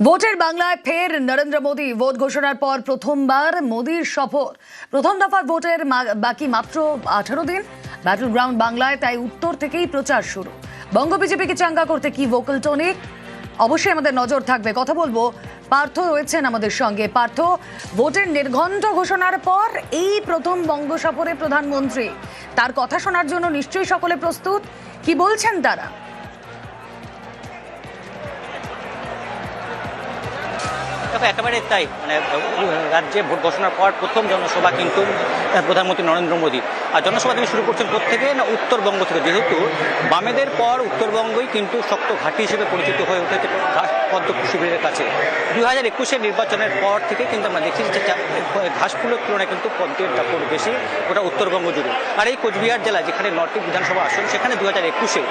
ভোটের বাংলায় ফের নরেন্দ্র মোদী। ভোট ঘোষণার পর প্রথমবার মোদীর সফর। প্রথম দফার ভোটের বাকি মাত্র 18 দিন। ব্যাটল গ্রাউন্ড বাংলায়, তাই উত্তর থেকেই প্রচার শুরু। বঙ্গ বিজেপিকে চাঙ্গা করতে কি ভোকাল টোনে, অবশ্যই আমাদের নজর থাকবে। কথা বলবো, পার্থ রয়েছেন আমাদের সঙ্গে। পার্থ, ভোটের নির্ঘণ্ট ঘোষণার পর এই প্রথম বঙ্গ সফরে প্রধানমন্ত্রী, তার কথা শোনার জন্য নিশ্চয়ই সকলে প্রস্তুত। কি বলছেন তারা? একেবারে তাই, রাজ্যে ভোট ঘোষণার পর প্রথম জনসভা কিন্তু প্রধানমন্ত্রী নরেন্দ্র মোদী। আর জনসভা তিনি শুরু করছেন প্রত্যেকে না উত্তরবঙ্গ থেকে, যেহেতু বামেদের পর উত্তরবঙ্গই কিন্তু শক্ত ঘাঁটি হিসেবে পরিচিত হয়ে উঠেছে পদ্ম শিবিরের কাছে। 2021-এর নির্বাচনের পর থেকে কিন্তু আমরা দেখি যে ঘাসফুলের তুলনায় কিন্তু পদ্মের দাপট বেশি গোটা উত্তরবঙ্গ জুড়ে। আর এই কোচবিহার জেলা, যেখানে 9টি বিধানসভা আসন, সেখানে 2021-এ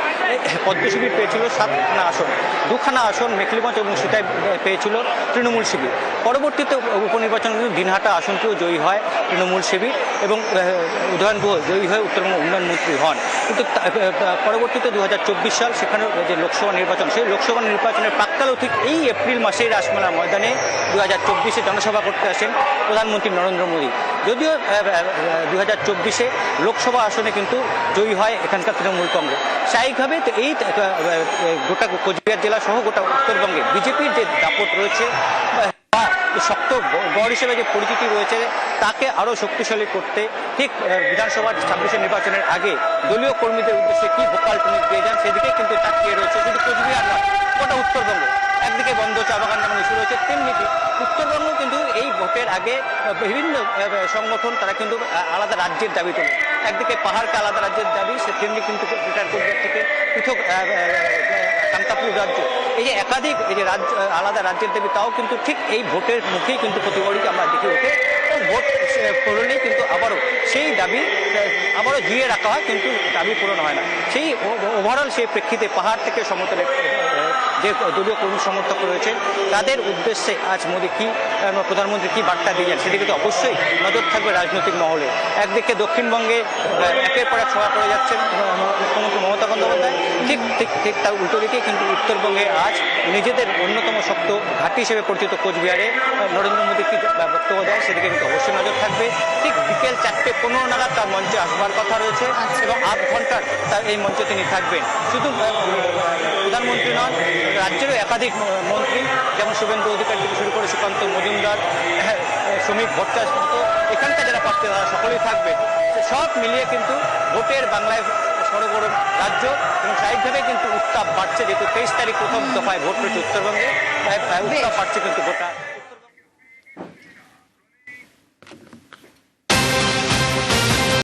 পদ্ম শিবির পেয়েছিল 7খানা আসন, 2খানা আসন মেখলিগঞ্জ এবং সীতায় পেয়েছিল তৃণমূল শিবির। পরবর্তীতে উপনির্বাচন কিন্তু দিনহাটা আসনটিও জয়ী হয় তৃণমূল শিবির এবং উদয়ন গুহ জয়ী হয়ে উত্তরবঙ্গ উন্নয়ন মন্ত্রী হন। কিন্তু পরবর্তীতে 2024 সাল, সেখানে যে লোকসভা নির্বাচন, সেই লোকসভা নির্বাচনের প্রাক্কালেও ঠিক এই এপ্রিল মাসেই রাসমেলা ময়দানে 2024-এ জনসভা করতে আসেন প্রধানমন্ত্রী নরেন্দ্র মোদী। যদিও 2024-এ লোকসভা আসনে কিন্তু জয়ী হয় এখানকার তৃণমূল কংগ্রেস। স্বাভাবিকভাবে তো এই গোটা কোচবিহার জেলা সহ গোটা উত্তরবঙ্গে বিজেপির যে দাপট রয়েছে, শক্ত গড় হিসেবে যে পরিচিতি রয়েছে, তাকে আরও শক্তিশালী করতে ঠিক বিধানসভা 26-এর নির্বাচনের আগে দলীয় কর্মীদের উদ্দেশ্যে কি ভোকাল টোন দিয়ে যান, সেদিকে কিন্তু তাকিয়ে রয়েছে শুধু কোচবিহার নয়, গোটা উত্তরবঙ্গ। একদিকে বন্ধ চা বাগান যেমন ইস্যু রয়েছে, তেমনি উত্তরবঙ্গ কিন্তু এই ভোটের আগে বিভিন্ন সংগঠন তারা কিন্তু আলাদা রাজ্যের দাবি তোলে। একদিকে পাহাড়কে আলাদা রাজ্যের দাবি, সে তেমনি কিন্তু রিটায়ার কোচবিহার থেকে পৃথক কামতাপুর রাজ্য, এই যে একাধিক এই যে রাজ্য আলাদা রাজ্যের দাবি, তাও কিন্তু ঠিক এই ভোটের মুখেই কিন্তু প্রতিবারই আমরা দেখে ওঠে। ভোট করলেই কিন্তু আবারও সেই দাবি আবারও জিয়ে রাখা হয়, কিন্তু দাবি পূরণ হয় না। সেই ওভারঅল সেই প্রেক্ষিতে পাহাড় থেকে সমতলে যে দলীয় কর্মী সমর্থক রয়েছে, তাদের উদ্দেশ্যে আজ মোদী প্রধানমন্ত্রী কি বার্তা দিয়েছেন, সেদিকে তো অবশ্যই নজর থাকবে রাজনৈতিক মহলে। একদিকে দক্ষিণবঙ্গে একের পর এক সভা করে যাচ্ছেন মুখ্যমন্ত্রী মমতা বন্দ্যোপাধ্যায়, ঠিক তার উল্টো দিকে কিন্তু উত্তরবঙ্গে আজ নিজেদের অন্যতম শক্ত ঘাঁটি হিসেবে পরিচিত কোচবিহারে নরেন্দ্র মোদী কি বক্তব্য দেয়, সেদিকে কিন্তু অবশ্যই নজর থাকবে। ঠিক বিকেল 4:15 নাগাদ তার মঞ্চে আসবার কথা রয়েছে এবং 8 ঘন্টার তার এই মঞ্চে তিনি থাকবেন। শুধু প্রধানমন্ত্রী নন, রাজ্যেরও একাধিক মন্ত্রী, যেমন শুভেন্দু অধিকারী থেকে শুরু করে সুকান্ত মজুমদার, শ্রমিক ভট্টাচার্য মতো এখানকার যারা প্রার্থী তারা সকলেই থাকবে। সব মিলিয়ে কিন্তু ভোটের বাংলায় সরগরম রাজ্য এবং স্বাভাবিকভাবে কিন্তু উত্তাপ বাড়ছে, যেহেতু 23 তারিখ প্রথম দফায় ভোট রয়েছে উত্তরবঙ্গে, উত্তাপ বাড়ছে কিন্তু গোটা